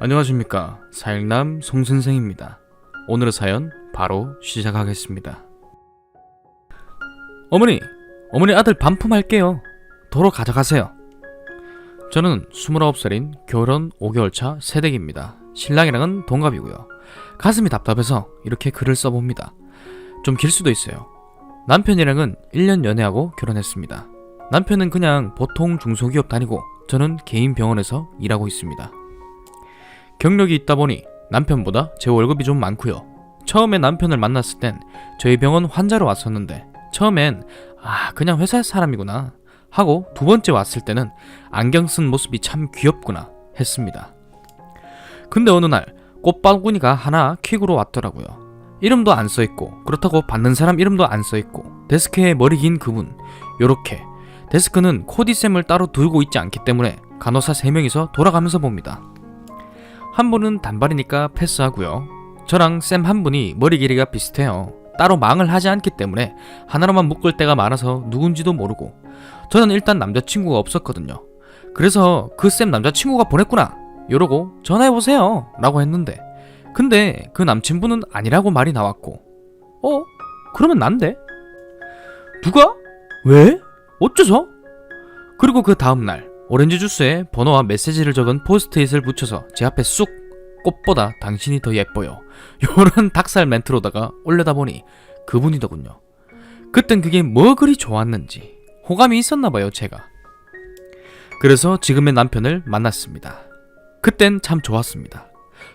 안녕하십니까. 사일남 송선생입니다. 오늘의 사연 바로 시작하겠습니다. 어머니 아들 반품할게요. 도로 가져가세요. 저는 29살인 결혼 5개월차 새댁입니다. 신랑이랑은 동갑이고요. 가슴이 답답해서 이렇게 글을 써봅니다. 좀 길 수도 있어요. 남편이랑은 1년 연애하고 결혼했습니다. 남편은 그냥 보통 중소기업 다니고 저는 개인 병원에서 일하고 있습니다. 경력이 있다 보니 남편보다 제 월급이 좀 많고요. 처음에 남편을 만났을 땐 저희 병원 환자로 왔었는데 처음엔 그냥 회사 사람이구나 하고 두 번째 왔을 때는 안경 쓴 모습이 참 귀엽구나 했습니다. 근데 어느 날 꽃바구니가 하나 퀵으로 왔더라고요. 이름도 안 써있고 그렇다고 받는 사람 이름도 안 써있고 데스크에 머리 긴 그분 요렇게 데스크는 코디쌤을 따로 두고 있지 않기 때문에 간호사 3명이서 돌아가면서 봅니다. 한 분은 단발이니까 패스하고요. 저랑 쌤 한 분이 머리 길이가 비슷해요. 따로 망을 하지 않기 때문에 하나로만 묶을 때가 많아서 누군지도 모르고 저는 일단 남자친구가 없었거든요. 그래서 그 쌤 남자친구가 보냈구나 이러고 전화해보세요 라고 했는데 근데 그 남친분은 아니라고 말이 나왔고 그러면 난데? 누가? 왜? 어째서? 그리고 그 다음날 오렌지 주스에 번호와 메시지를 적은 포스트잇을 붙여서 제 앞에 쑥 꽃보다 당신이 더 예뻐요 요런 닭살 멘트로다가 올려다보니 그분이더군요. 그땐 그게 뭐 그리 좋았는지 호감이 있었나봐요 제가. 그래서 지금의 남편을 만났습니다. 그땐 참 좋았습니다.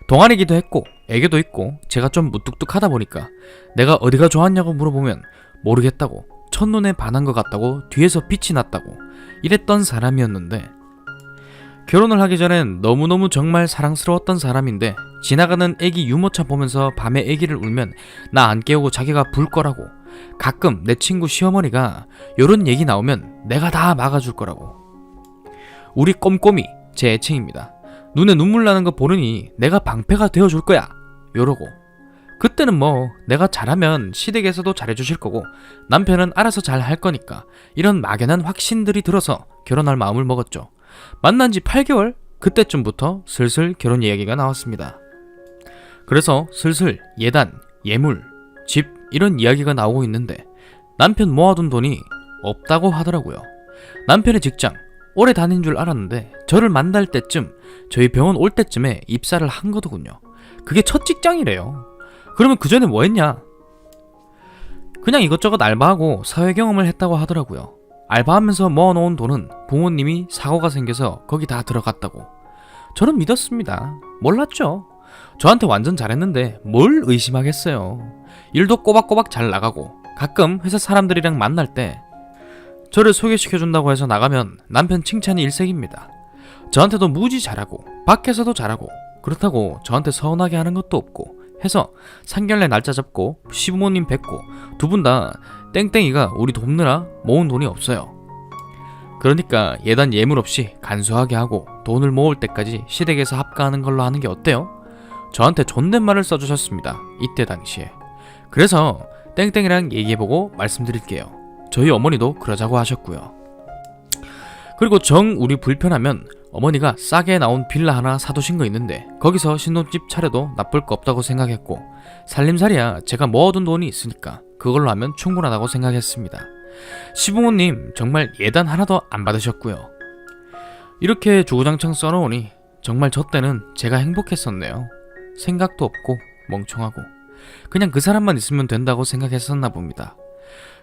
동안이기도 했고 애교도 있고 제가 좀 무뚝뚝하다 보니까 내가 어디가 좋았냐고 물어보면 모르겠다고 첫눈에 반한 것 같다고 뒤에서 빛이 났다고 이랬던 사람이었는데 결혼을 하기 전엔 너무너무 정말 사랑스러웠던 사람인데 지나가는 애기 유모차 보면서 밤에 애기를 울면 나 안 깨우고 자기가 불 거라고 가끔 내 친구 시어머니가 요런 얘기 나오면 내가 다 막아줄 거라고 우리 꼼꼼이 제 애칭입니다. 눈에 눈물 나는 거 보느니 내가 방패가 되어줄 거야 요러고 그때는 뭐 내가 잘하면 시댁에서도 잘해주실 거고 남편은 알아서 잘 할 거니까 이런 막연한 확신들이 들어서 결혼할 마음을 먹었죠. 만난 지 8개월? 그때쯤부터 슬슬 결혼 이야기가 나왔습니다. 그래서 슬슬 예단, 예물, 집 이런 이야기가 나오고 있는데 남편 모아둔 돈이 없다고 하더라고요. 남편의 직장 오래 다닌 줄 알았는데 저를 만날 때쯤 저희 병원 올 때쯤에 입사를 한 거더군요. 그게 첫 직장이래요. 그러면 그 전에 뭐 했냐? 그냥 이것저것 알바하고 사회 경험을 했다고 하더라고요. 알바하면서 모아놓은 돈은 부모님이 사고가 생겨서 거기 다 들어갔다고. 저는 믿었습니다. 몰랐죠. 저한테 완전 잘했는데 뭘 의심하겠어요. 일도 꼬박꼬박 잘 나가고 가끔 회사 사람들이랑 만날 때 저를 소개시켜준다고 해서 나가면 남편 칭찬이 일색입니다. 저한테도 무지 잘하고 밖에서도 잘하고 그렇다고 저한테 서운하게 하는 것도 없고 해서 상견례 날짜 잡고 시부모님 뵙고 두 분 다 땡땡이가 우리 돕느라 모은 돈이 없어요. 그러니까 예단 예물 없이 간소하게 하고 돈을 모을 때까지 시댁에서 합가하는 걸로 하는 게 어때요? 저한테 존댓말을 써주셨습니다. 이때 당시에. 그래서 땡땡이랑 얘기해보고 말씀드릴게요. 저희 어머니도 그러자고 하셨고요. 그리고 정 우리 불편하면 어머니가 싸게 나온 빌라 하나 사두신 거 있는데 거기서 신혼집 차려도 나쁠 거 없다고 생각했고 살림살이야 제가 모아둔 돈이 있으니까 그걸로 하면 충분하다고 생각했습니다. 시부모님 정말 예단 하나도 안 받으셨고요. 이렇게 주구장창 써놓으니 정말 저 때는 제가 행복했었네요. 생각도 없고 멍청하고 그냥 그 사람만 있으면 된다고 생각했었나 봅니다.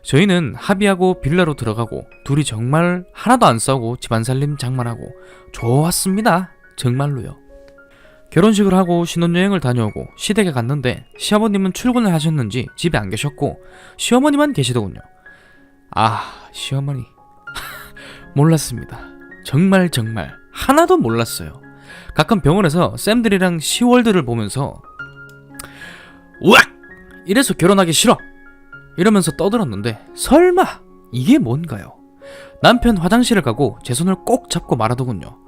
저희는 합의하고 빌라로 들어가고 둘이 정말 하나도 안 싸우고 집안살림 장만하고 좋았습니다. 정말로요. 결혼식을 하고 신혼여행을 다녀오고 시댁에 갔는데 시아버님은 출근을 하셨는지 집에 안 계셨고 시어머니만 계시더군요. 시어머니 몰랐습니다. 정말 하나도 몰랐어요. 가끔 병원에서 쌤들이랑 시월드를 보면서 우악! 이래서 결혼하기 싫어! 이러면서 떠들었는데 설마 이게 뭔가요? 남편 화장실을 가고 제 손을 꼭 잡고 말하더군요.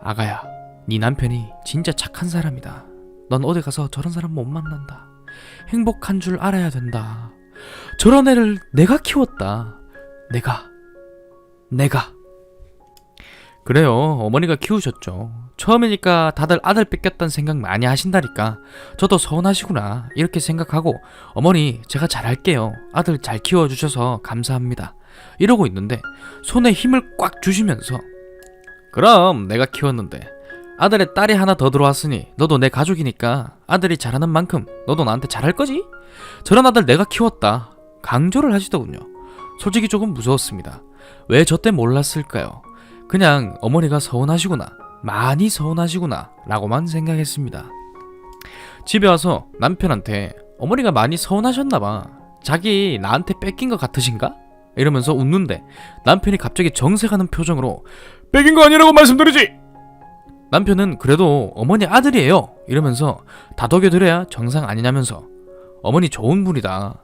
아가야, 네 남편이 진짜 착한 사람이다. 넌 어디 가서 저런 사람 못 만난다. 행복한 줄 알아야 된다. 저런 애를 내가 키웠다. 내가 그래요. 어머니가 키우셨죠. 처음이니까 다들 아들 뺏겼다는 생각 많이 하신다니까 저도 서운하시구나 이렇게 생각하고 어머니 제가 잘할게요. 아들 잘 키워주셔서 감사합니다. 이러고 있는데 손에 힘을 꽉 주시면서 그럼 내가 키웠는데 아들의 딸이 하나 더 들어왔으니 너도 내 가족이니까 아들이 잘하는 만큼 너도 나한테 잘할 거지? 저런 아들 내가 키웠다. 강조를 하시더군요. 솔직히 조금 무서웠습니다. 왜 저 때 몰랐을까요? 그냥 어머니가 서운하시구나, 많이 서운하시구나 라고만 생각했습니다. 집에 와서 남편한테 어머니가 많이 서운하셨나봐, 자기 나한테 뺏긴 것 같으신가? 이러면서 웃는데 남편이 갑자기 정색하는 표정으로 뺏긴 거 아니라고 말씀드리지! 남편은 그래도 어머니 아들이에요 이러면서 다독여드려야 정상 아니냐면서 어머니 좋은 분이다,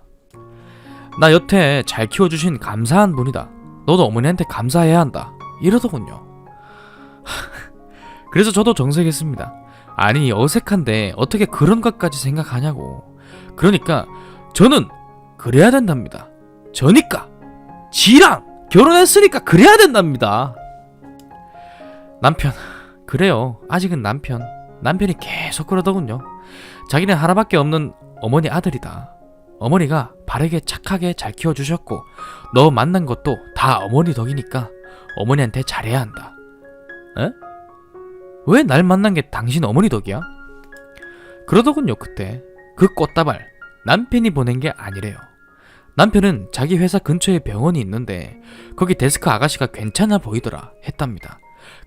나 여태 잘 키워주신 감사한 분이다, 너도 어머니한테 감사해야 한다 이러더군요. 그래서 저도 정색했습니다. 아니 어색한데 어떻게 그런 것까지 생각하냐고. 그러니까 저는 그래야 된답니다. 저니까 지랑 결혼했으니까 그래야 된답니다. 남편 그래요. 아직은 남편이 계속 그러더군요. 자기는 하나밖에 없는 어머니 아들이다. 어머니가 바르게 착하게 잘 키워주셨고 너 만난 것도 다 어머니 덕이니까 어머니한테 잘해야 한다. 에? 왜 날 만난 게 당신 어머니 덕이야? 그러더군요. 그때 그 꽃다발 남편이 보낸 게 아니래요. 남편은 자기 회사 근처에 병원이 있는데 거기 데스크 아가씨가 괜찮아 보이더라 했답니다.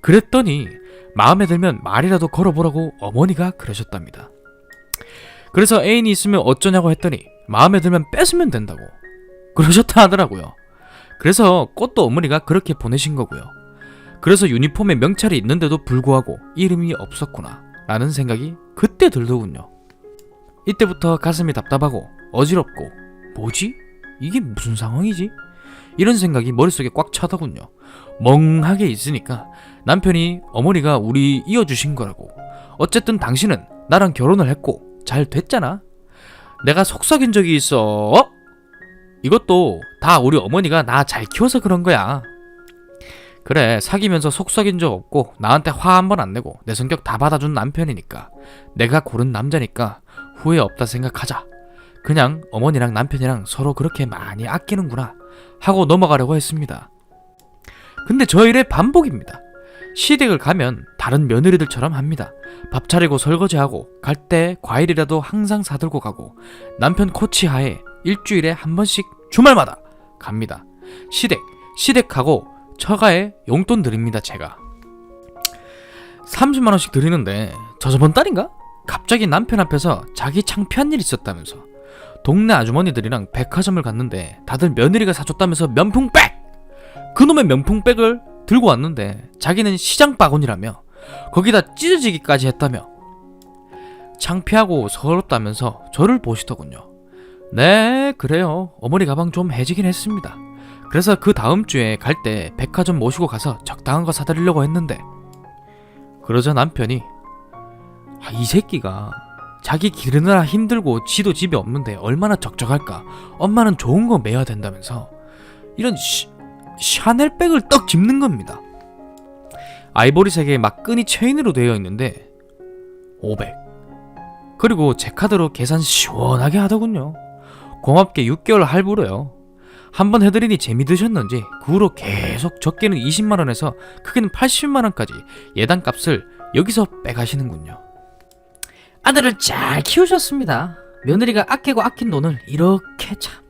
그랬더니 마음에 들면 말이라도 걸어보라고 어머니가 그러셨답니다. 그래서 애인이 있으면 어쩌냐고 했더니 마음에 들면 뺏으면 된다고 그러셨다 하더라고요. 그래서 꽃도 어머니가 그렇게 보내신 거고요. 그래서 유니폼에 명찰이 있는데도 불구하고 이름이 없었구나 라는 생각이 그때 들더군요. 이때부터 가슴이 답답하고 어지럽고 뭐지? 이게 무슨 상황이지? 이런 생각이 머릿속에 꽉 차더군요. 멍하게 있으니까 남편이 어머니가 우리 이어주신 거라고, 어쨌든 당신은 나랑 결혼을 했고 잘 됐잖아, 내가 속삭인 적이 있어? 이것도 다 우리 어머니가 나 잘 키워서 그런 거야. 그래 사귀면서 속삭인 적 없고 나한테 화 한 번 안 내고 내 성격 다 받아준 남편이니까 내가 고른 남자니까 후회 없다 생각하자. 그냥 어머니랑 남편이랑 서로 그렇게 많이 아끼는구나 하고 넘어가려고 했습니다. 근데 저 일의 반복입니다. 시댁을 가면 다른 며느리들처럼 합니다. 밥 차리고 설거지하고 갈 때 과일이라도 항상 사들고 가고 남편 코치하에 일주일에 한 번씩 주말마다 갑니다. 시댁하고 처가에 용돈 드립니다. 제가 30만원씩 드리는데 저번 달인가? 갑자기 남편 앞에서 자기 창피한 일 있었다면서 동네 아주머니들이랑 백화점을 갔는데 다들 며느리가 사줬다면서 명품백! 그놈의 명품백을 들고 왔는데 자기는 시장 바구니라며 거기다 찢어지기까지 했다며 창피하고 서럽다면서 저를 보시더군요. 네 그래요, 어머니 가방 좀 해지긴 했습니다. 그래서 그 다음 주에 갈 때 백화점 모시고 가서 적당한 거 사드리려고 했는데, 그러자 남편이 이 새끼가 자기 기르느라 힘들고 지도 집에 없는데 얼마나 적적할까, 엄마는 좋은 거 매야 된다면서 이런 샤넬백을 떡 집는 겁니다. 아이보리색에 막 끈이 체인으로 되어 있는데 500, 그리고 제 카드로 계산 시원하게 하더군요. 고맙게 6개월 할부로요. 한번 해드리니 재미드셨는지 그 후로 계속 적게는 20만원에서 크게는 80만원까지 예단값을 여기서 빼가시는군요. 아들을 잘 키우셨습니다. 며느리가 아끼고 아낀 돈을 이렇게 참.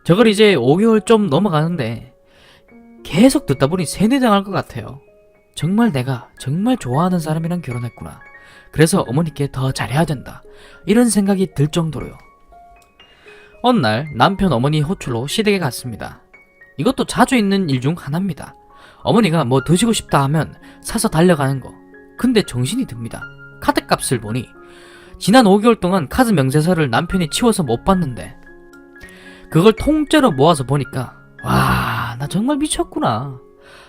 저걸 이제 5개월 좀 넘어가는데 계속 듣다 보니 세뇌당할 것 같아요. 정말 내가 정말 좋아하는 사람이랑 결혼했구나. 그래서 어머니께 더 잘해야 된다. 이런 생각이 들 정도로요. 어느 날 남편 어머니 호출로 시댁에 갔습니다. 이것도 자주 있는 일 중 하나입니다. 어머니가 뭐 드시고 싶다 하면 사서 달려가는 거. 근데 정신이 듭니다. 카드값을 보니 지난 5개월 동안 카드 명세서를 남편이 치워서 못 봤는데 그걸 통째로 모아서 보니까 와, 나 정말 미쳤구나.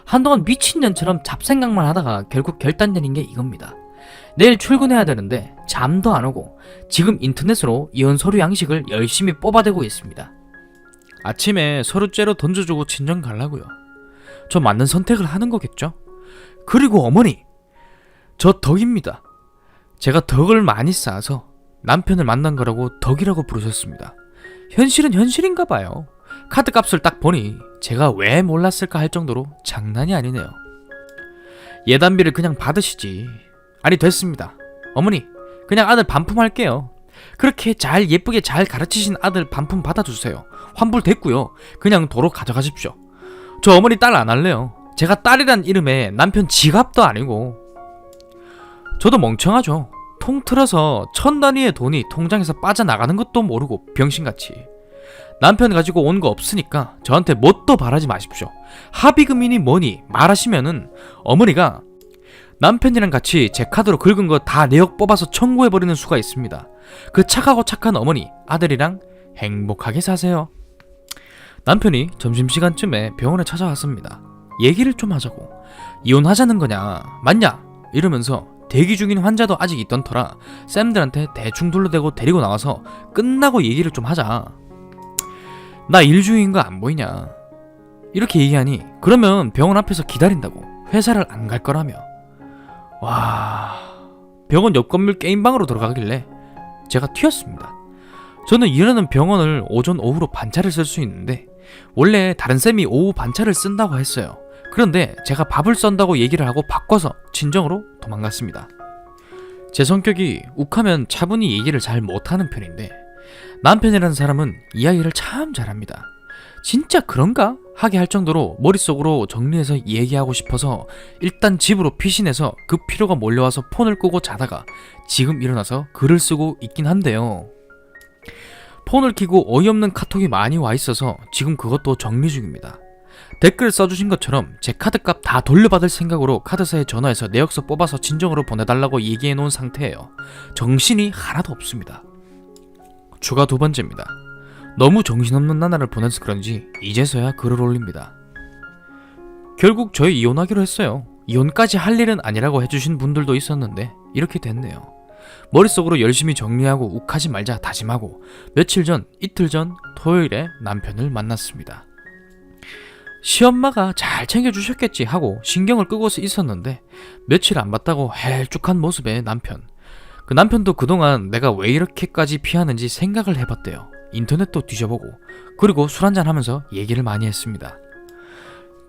한동안 미친년처럼 잡생각만 하다가 결국 결단 내린 게 이겁니다. 내일 출근해야 되는데 잠도 안 오고 지금 인터넷으로 이혼 서류 양식을 열심히 뽑아대고 있습니다. 아침에 서류 째로 던져주고 친정 가려고요. 저 맞는 선택을 하는 거겠죠? 그리고 어머니, 저 덕입니다. 제가 덕을 많이 쌓아서 남편을 만난 거라고 덕이라고 부르셨습니다. 현실은 현실인가 봐요. 카드값을 딱 보니 제가 왜 몰랐을까 할 정도로 장난이 아니네요. 예단비를 그냥 받으시지. 아니, 됐습니다. 어머니, 그냥 아들 반품할게요. 그렇게 잘 예쁘게 잘 가르치신 아들 반품 받아주세요. 환불 됐고요. 그냥 도로 가져가십시오. 저 어머니 딸 안 할래요. 제가 딸이란 이름에 남편 지갑도 아니고. 저도 멍청하죠. 통틀어서 1000단위의 돈이 통장에서 빠져나가는 것도 모르고 병신같이. 남편 가지고 온 거 없으니까 저한테 뭣도 바라지 마십시오. 합의금이니 뭐니 말하시면은 어머니가 남편이랑 같이 제 카드로 긁은 거 다 내역 뽑아서 청구해버리는 수가 있습니다. 그 착하고 착한 어머니, 아들이랑 행복하게 사세요. 남편이 점심시간쯤에 병원에 찾아왔습니다. 얘기를 좀 하자고. 이혼하자는 거냐 맞냐 이러면서 대기 중인 환자도 아직 있던 터라 쌤들한테 대충 둘러대고 데리고 나와서 끝나고 얘기를 좀 하자. 나 일 중인 거 안 보이냐 이렇게 얘기하니 그러면 병원 앞에서 기다린다고, 회사를 안 갈 거라며. 와, 병원 옆 건물 게임방으로 들어가길래 제가 튀었습니다. 저는 일하는 병원을 오전 오후로 반차를 쓸 수 있는데 원래 다른 쌤이 오후 반차를 쓴다고 했어요. 그런데 제가 밥을 썬다고 얘기를 하고 바꿔서 친정으로 도망갔습니다. 제 성격이 욱하면 차분히 얘기를 잘 못하는 편인데 남편이라는 사람은 이야기를 참 잘합니다. 진짜 그런가? 하게 할 정도로 머릿속으로 정리해서 얘기하고 싶어서 일단 집으로 피신해서 그 피로가 몰려와서 폰을 끄고 자다가 지금 일어나서 글을 쓰고 있긴 한데요. 폰을 켜고 어이없는 카톡이 많이 와 있어서 지금 그것도 정리 중입니다. 댓글 써주신 것처럼 제 카드값 다 돌려받을 생각으로 카드사에 전화해서 내역서 뽑아서 친정으로 보내달라고 얘기해 놓은 상태예요. 정신이 하나도 없습니다. 추가 2번째입니다. 너무 정신없는 나날을 보내서 그런지 이제서야 글을 올립니다. 결국 저희 이혼하기로 했어요. 이혼까지 할 일은 아니라고 해주신 분들도 있었는데 이렇게 됐네요. 머릿속으로 열심히 정리하고 욱하지 말자 다짐하고 며칠 전, 이틀 전 토요일에 남편을 만났습니다. 시엄마가 잘 챙겨주셨겠지 하고 신경을 끄고서 있었는데 며칠 안 봤다고 헬쭉한 모습의 남편. 그 남편도 그동안 내가 왜 이렇게까지 피하는지 생각을 해봤대요. 인터넷도 뒤져보고 그리고 술 한잔 하면서 얘기를 많이 했습니다.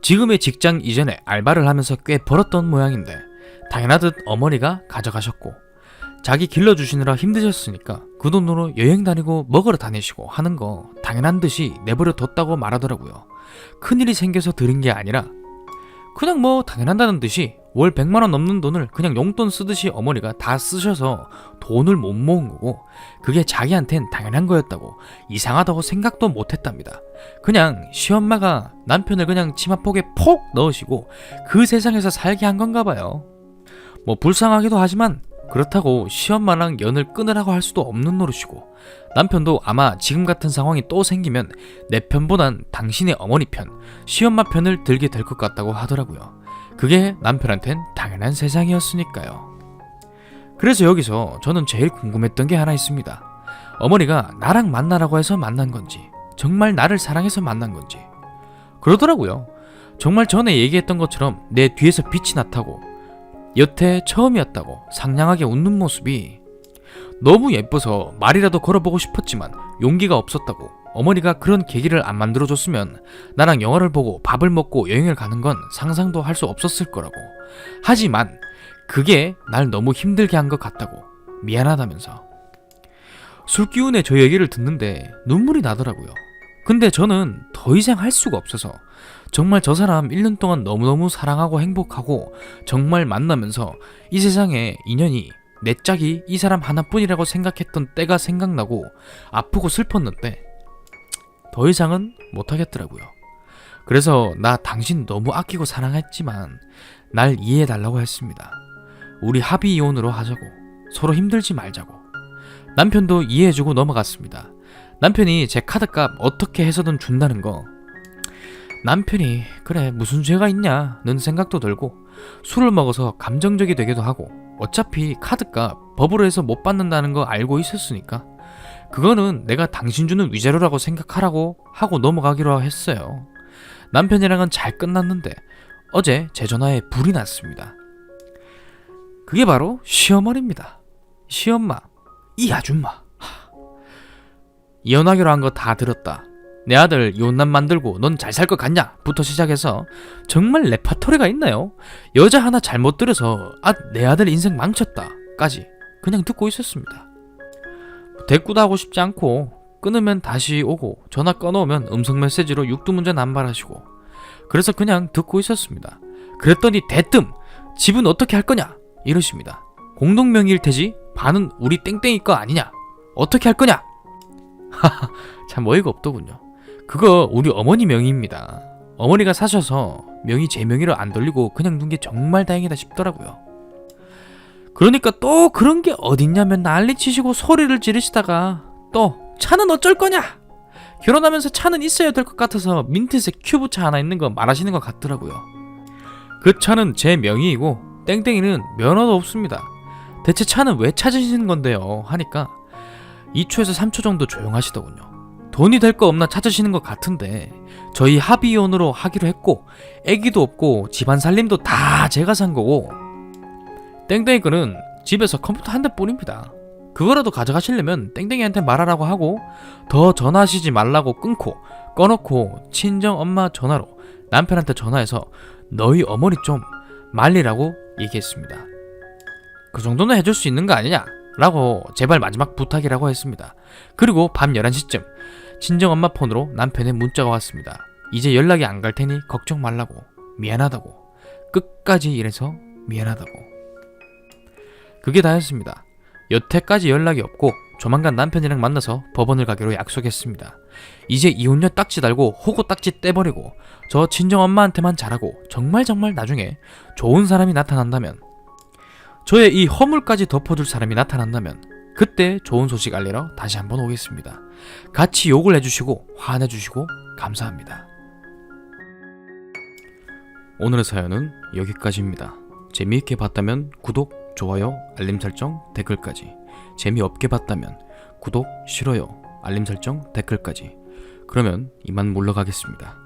지금의 직장 이전에 알바를 하면서 꽤 벌었던 모양인데 당연하듯 어머니가 가져가셨고 자기 길러주시느라 힘드셨으니까 그 돈으로 여행 다니고 먹으러 다니시고 하는 거 당연한 듯이 내버려 뒀다고 말하더라고요. 큰일이 생겨서 들은 게 아니라 그냥 뭐 당연한다는 듯이 월 100만원 넘는 돈을 그냥 용돈 쓰듯이 어머니가 다 쓰셔서 돈을 못 모은 거고 그게 자기한텐 당연한 거였다고 이상하다고 생각도 못했답니다. 그냥 시엄마가 남편을 그냥 치마폭에 폭 넣으시고 그 세상에서 살게 한 건가 봐요. 뭐 불쌍하기도 하지만 그렇다고 시엄마랑 연을 끊으라고 할 수도 없는 노릇이고 남편도 아마 지금 같은 상황이 또 생기면 내 편보단 당신의 어머니 편, 시엄마 편을 들게 될 것 같다고 하더라고요. 그게 남편한텐 당연한 세상이었으니까요. 그래서 여기서 저는 제일 궁금했던 게 하나 있습니다. 어머니가 나랑 만나라고 해서 만난 건지 정말 나를 사랑해서 만난 건지. 그러더라고요. 정말 전에 얘기했던 것처럼 내 뒤에서 빛이 나타고 여태 처음이었다고 상냥하게 웃는 모습이 너무 예뻐서 말이라도 걸어보고 싶었지만 용기가 없었다고. 어머니가 그런 계기를 안 만들어줬으면 나랑 영화를 보고 밥을 먹고 여행을 가는 건 상상도 할 수 없었을 거라고. 하지만 그게 날 너무 힘들게 한 것 같다고 미안하다면서. 술 기운에 저 얘기를 듣는데 눈물이 나더라고요. 근데 저는 더 이상 할 수가 없어서 정말 저 사람 1년 동안 너무너무 사랑하고 행복하고 정말 만나면서 이 세상에 인연이 내 짝이 이 사람 하나뿐이라고 생각했던 때가 생각나고 아프고 슬펐는데 더 이상은 못하겠더라고요. 그래서 나 당신 너무 아끼고 사랑했지만 날 이해해달라고 했습니다. 우리 합의 이혼으로 하자고. 서로 힘들지 말자고. 남편도 이해해주고 넘어갔습니다. 남편이 제 카드값 어떻게 해서든 준다는 거 남편이 그래 무슨 죄가 있냐는 생각도 들고 술을 먹어서 감정적이 되기도 하고 어차피 카드값 법으로 해서 못 받는다는 거 알고 있었으니까 그거는 내가 당신 주는 위자료라고 생각하라고 하고 넘어가기로 했어요. 남편이랑은 잘 끝났는데 어제 제 전화에 불이 났습니다. 그게 바로 시어머니입니다. 시엄마, 이 아줌마. 이혼하기로 한 거 다 들었다. 내 아들 이혼남 만들고 넌 잘 살 것 같냐? 부터 시작해서 정말 레파토리가 있나요? 여자 하나 잘못 들어서 내 아들 인생 망쳤다 까지 그냥 듣고 있었습니다. 대꾸도 하고 싶지 않고 끊으면 다시 오고 전화 꺼놓으면 음성 메시지로 육두문자 남발하시고 그래서 그냥 듣고 있었습니다. 그랬더니 대뜸 집은 어떻게 할 거냐 이러십니다. 공동명의일 테지 반은 우리 땡땡이 거 아니냐? 어떻게 할 거냐? 하하 참 어이가 없더군요. 그거 우리 어머니 명의입니다. 어머니가 사셔서 명의 제 명의로 안 돌리고 그냥 둔 게 정말 다행이다 싶더라고요. 그러니까 또 그런 게 어딨냐면 난리치시고 소리를 지르시다가 또 차는 어쩔 거냐? 결혼하면서 차는 있어야 될 것 같아서 민트색 큐브차 하나 있는 거 말하시는 것 같더라고요. 그 차는 제 명의이고 땡땡이는 면허도 없습니다. 대체 차는 왜 찾으시는 건데요? 하니까 2초에서 3초 정도 조용하시더군요. 돈이 될 거 없나 찾으시는 것 같은데 저희 합의혼으로 하기로 했고 애기도 없고 집안 살림도 다 제가 산 거고 땡땡이 거는 집에서 컴퓨터 한 대뿐입니다. 그거라도 가져가시려면 땡땡이한테 말하라고 하고 더 전화하시지 말라고 끊고 꺼놓고 친정엄마 전화로 남편한테 전화해서 너희 어머니 좀 말리라고 얘기했습니다. 그 정도는 해줄 수 있는 거 아니냐? 라고 제발 마지막 부탁이라고 했습니다. 그리고 밤 11시쯤 친정엄마 폰으로 남편의 문자가 왔습니다. 이제 연락이 안 갈 테니 걱정 말라고, 미안하다고, 끝까지 이래서 미안하다고. 그게 다였습니다. 여태까지 연락이 없고 조만간 남편이랑 만나서 법원을 가기로 약속했습니다. 이제 이혼녀 딱지 달고 호구 딱지 떼버리고 저 친정엄마한테만 잘하고 정말 나중에 좋은 사람이 나타난다면, 저의 이 허물까지 덮어줄 사람이 나타난다면 그때 좋은 소식 알리러 다시 한번 오겠습니다. 같이 욕을 해주시고 화내주시고 감사합니다. 오늘의 사연은 여기까지입니다. 재미있게 봤다면 구독, 좋아요, 알림 설정, 댓글까지. 재미없게 봤다면 구독, 싫어요, 알림 설정, 댓글까지. 그러면 이만 물러가겠습니다.